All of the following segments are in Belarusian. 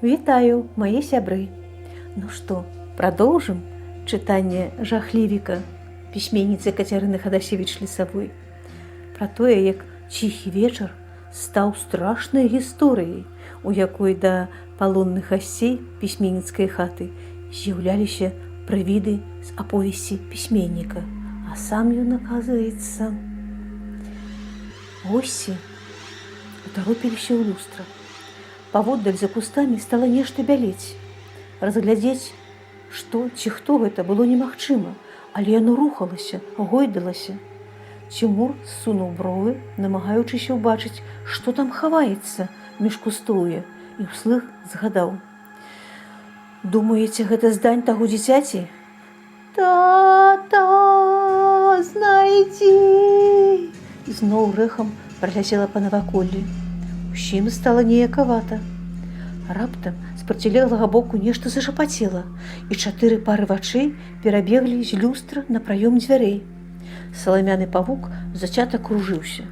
Вітаю, мои сябры. Ну что, продолжим читание жахлівіка пісьменніцы Кацярыны Хадасевіч-Лісавой пра тое, як ціхі вечар стаў страшнай гісторыяй, у якой да палонных гасцей пісьменніцкай хаты з'яўляліся прывіды з аповесці пісьменніка, а сам ён, оказывается, госці утаропіліся ў люстра. Паводдаль за кустамі стала нешта бялець. Разглядзець, што ці хто гэта, было немагчыма, але яно рухалася, гойдалася. Цімур ссунуў бровы, намагаючыся ўбачыць, што там хаваецца між кустоўя, і ўслых згадаў: «Думаеце, гэта здань таго дзіцяці?» «Тата, знайдзі!» Зноў рэхам праляцела па наваколлі. Усім стала неякавата. Раптам з процілеглага боку нешта зашапацела, і 4 пары вачэй перабеглі з люстра на праём дзвярэй. Саламяны павук зацята кружыўся.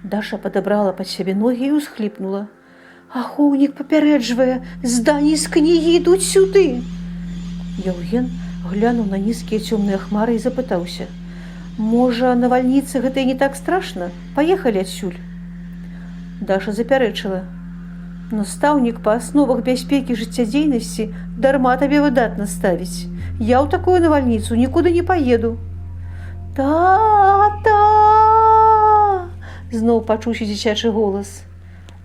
Даша падабрала пад сябе ногі і ўсхліпнула: «Ахоўнік папярэджвае, здані з кнігі ідуць сюды!» Яўген глянуў на нізкія цёмныя хмары і запытаўся: «Можа, навальніца гэта і не так страшна? Паехалі адсюль!» Даша запярэчыла: «Настаўнік па асновах бяспекі жыццядзейнасці дарма табе выдатна ставіць. Я ў такую навальніцу нікуды не паеду». «Тата!» Зноў пачуўся дзіцячы голас.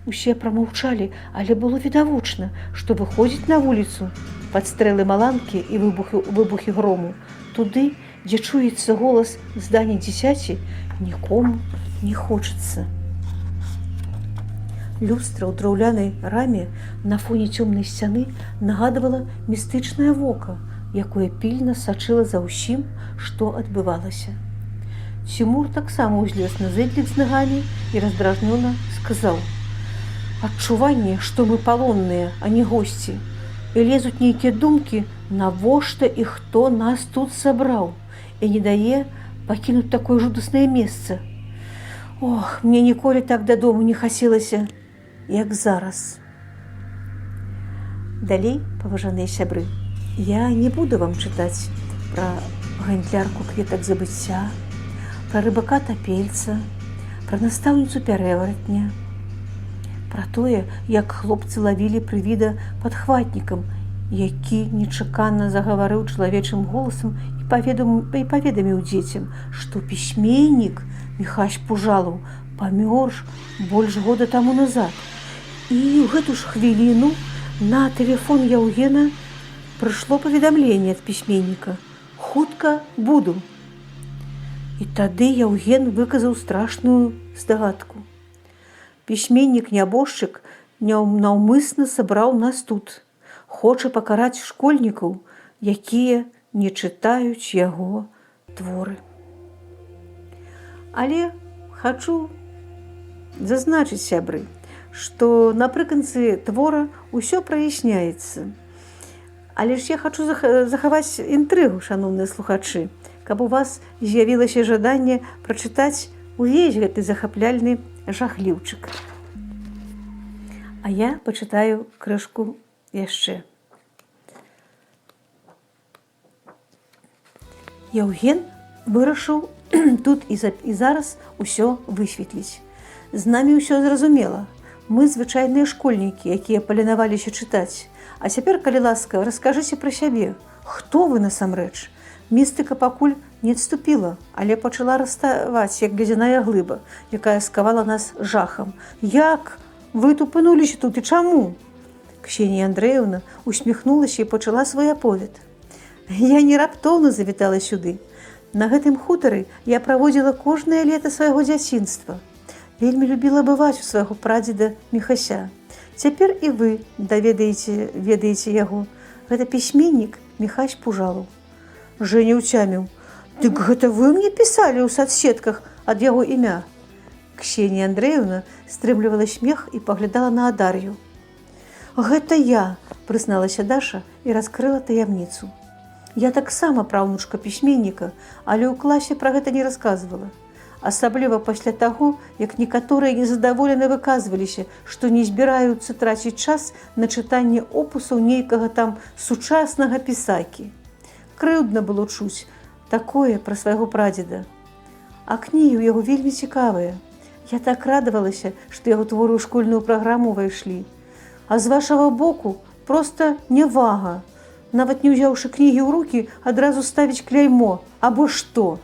Усе прамаўчалі, але было відавочна, што выходзіць на вуліцу пад стрэлы маланкі і выбухі грому, туды, дзе чуецца голас здання дзіцяці, нікому не хочацца. Люстра ў драўлянай раме на фоне цёмнай сцяны нагадвала містычнае вока, якое пільна сачыла за ўсім, што адбывалася. Цімур таксама ўзлез на зэдлік з нагамі і раздражнёна сказаў: «Адчуванне, што мы палонныя, а не госці. І лезуць нейкія думкі, навошта і хто нас тут сабраў, і не дае пакінуць такое жудаснае месца. Ох, мне ніколі так дадому не хацелася, як зараз». Далей, паважаныя сябры, я не буду вам чытаць пра гандлярку кветак забыцця, пра рыбака-тапельца, пра настаўніцу пярэваратня, пра тое, як хлопцы лавілі прывіда падхватнікам, які нечакана загаварыў чалавечым голасам і паведаміў дзецям, што пісьменнік Міхась Пужалаў памёр больш года таму назад. І ў гэту ж хвіліну на тэлефон Яўгена прыйшло паведамленне ад пісьменніка: «Хутка буду». І тады Яўген выказаў страшную здагадку. Пісьменнік-нябожчык наўмысна сабраў нас тут, хоча пакараць школьнікаў, якія не чытаюць яго творы. Але хачу зазначыць, сябры, што напрыканцы твора ўсё праясняецца. Але ж я хачу захаваць інтрыгу, шаноўныя слухачы, каб у вас з'явілася жаданне прачытаць увесь гэты захапляльны жахліўчык. А я пачытаю крышку яшчэ. Яўген вырашыў тут і зараз усё высветліць. З намі ўсё зразумела. Мы звычайныя школьнікі, якія паленаваліся чытаць. А цяпер, калі ласка, раскажыце пра сябе. Хто вы насамрэч? Містыка пакуль не адступіла, але пачала раставаць, як ледзяная глыба, якая скавала нас жахам. Як вы тупануліся тут і чаму? Ксенія Андрэевна усміхнулася і пачала свой аповед. Я не раптоўна завітала сюды. На гэтым хутары я праводзіла кожнае лета свайго дзяцінства. Вельмі любіла бываць у свайго прадзеда Міхася. Цяпер і вы ведаеце яго. Гэта пісьменнік Міхась Пужалаў. Жэня ўцяміў: «Дык гэта вы мне пісалі ў садсетках ад яго імя?» Ксенія Андрэевна стрымлівала смех і паглядала на Адар'ю. «Гэта я», прызналася Даша і раскрыла таямніцу. «Я таксама праўнучка пісьменніка, але ў класе пра гэта не расказвала. асабліва пасля таго, як некаторыя незадаволена выказваліся, што не збіраюцца траціць час на чытанне опусаў нейкага там сучаснага пісакі. Крыўдна было чуць такое пра свайго прадзеда. А кнігі ў яго вельмі цікавыя. Я так радавалася, што яго творы ў школьную праграму ўвайшлі. А з вашага боку проста нявага. Нават не ўзяўшы кнігі ў рукі, адразу ставіць кляймо, або што.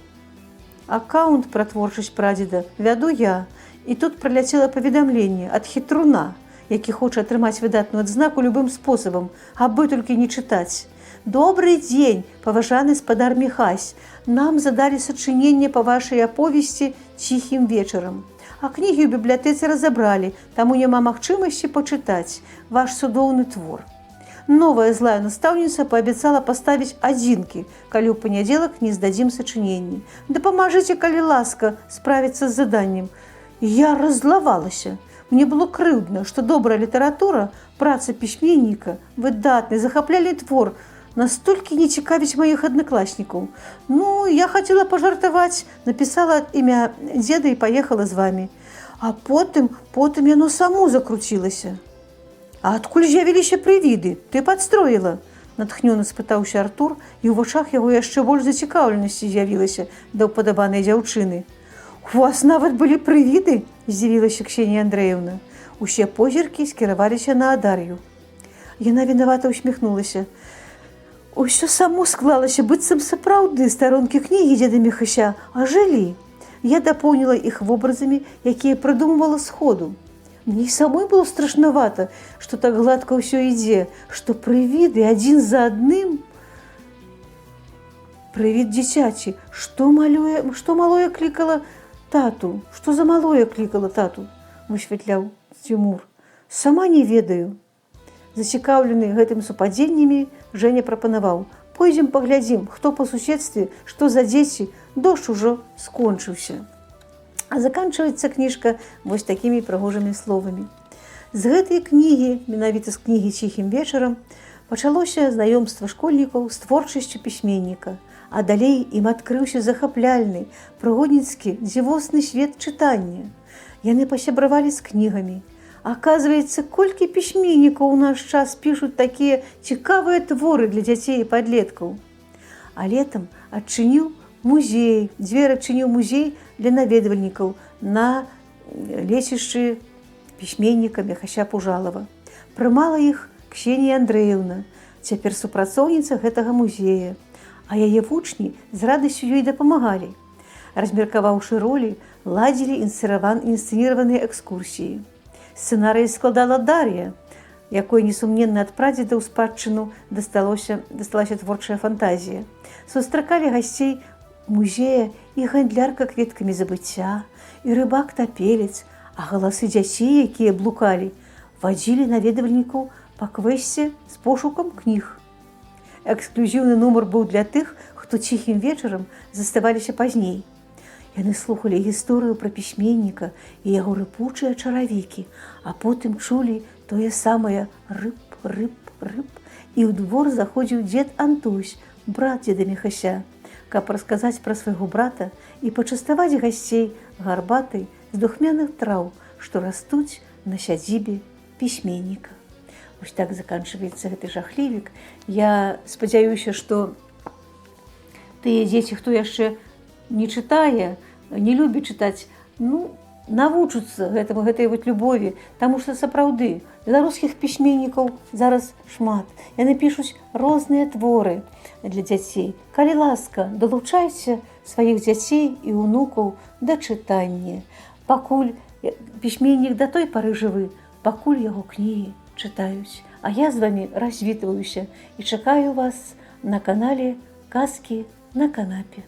Акаунт пра творчасць прадзеда вяду я, і тут праляцела паведамленне ад хітруна, які хоча атрымаць выдатную адзнаку любым спосабам, абы толькі не чытаць. «Добрый дзень, паважаны спадар Міхась. Нам задалі сачыненне па вашай аповесці ціхім вечарам. А кнігі ў бібліятэцы разабралі, таму няма магчымасці пачытаць ваш цудоўны твор. Новая злая настаўніца паабяцала паставіць адзінкі, калі ў панядзелак не здадзім сачыненні. Дапамажыце, калі ласка, справіцца з заданнем». Я раззлавалася. Мне было крыўдна, што добрая літаратура, праца пісьменніка, выдатны, захаплялі твор, настолькі не цікавіць маіх аднакласнікаў. Ну, я хацела пажартаваць, напісала імя дзеда і паехала з вамі. А потым яно само закруцілася. «А адкуль з'явіліся прывіды? Ты падстроіла?» Натхнёна спытаўся Артур, і ў вачах яго яшчэ больш зацікаўленасці з'явілася да ўпадабанай дзяўчыны. «У вас нават былі прывіды?» – здзівілася Ксенія Андрэевна. Усе позіркі скіраваліся на Адар'ю. Яна вінавата ўсміхнулася. «Усё само склалася, быццам сапраўды старонкі кнігі дзеда Міхася ажылі. Я дапоўніла іх вобразамі, якія прыдумвала сходу. Мне самой было страшнавата, што так гладка ўсё ідзе, што прывіды адзін за адным. Прывід дзіцяці, што малое клікала тату? Што за малое клікала тату?» – высвятляў Цімур. «Сама не ведаю». Зацікаўлены гэтым супадзеннямі, Жэня прапанаваў: «Пойдзем паглядзім, хто па суседстве, што за дзеці, дождж ужо скончыўся». А заканчваецца кніжка вось такімі прыгожымі словамі. З гэтай кнігі, менавіта з кнігі «Ціхім вечарам», пачалося знаёмства школьнікаў з творчасцю пісьменніка, а далей ім адкрыўся захапляльны, прыгодніцкі, дзівосны свет чытання. Яны пасябравалі з кнігамі. Аказваецца, колькі пісьменнікаў у наш час пішуць такія цікавыя творы для дзяцей і падлеткаў. А летам дзверы адчыніў музей для наведвальнікаў на лецішчы пісьменніка Міхася Пужалава. Прымала іх Ксенія Андрэевна, цяпер супрацоўніца гэтага музея, а яе вучні з радасцю ёй дапамагалі. Размеркаваўшы ролі, ладзілі інсцэніраваныя экскурсіі. Сцэнарый складала Дар'я, якой несумненна ад прадзеда ў спадчыну дасталася творчая фантазія. Сустракалі гасцей музея і гандлярка кветкамі забыцця, і рыбак-тапелец, а галасы дзяцей, якія блукалі, вадзілі наведвальнікаў па квесце з пошукам кніг. Эксклюзіўны нумар быў для тых, хто ціхім вечарам заставаліся пазней. Яны слухалі гісторыю пра пісьменніка і яго рыпучыя чаравікі, а потым чулі тое самае рып, і ў двор заходзіў дзед Антусь, брат дзеда Міхася, каб расказаць пра свайго брата і пачаставаць гасцей гарбатай з духмяных траў, што растуць на сядзібе пісьменніка. Вось так заканчваецца гэты жахлівік. Я спадзяюся, што тыя дзеці, хто яшчэ не чытае, не любіць чытаць, навучацца гэтай любові, таму што сапраўды беларускіх пісьменнікаў зараз шмат. Яны пішуць розныя творы для дзяцей. Калі ласка, далучайце сваіх дзяцей і ўнукаў да чытання. Пакуль пісьменнік да той пары жывы, пакуль яго кнігі чытаюць. А я з вамі развітваюся і чакаю вас на канале «Казкі на канапе».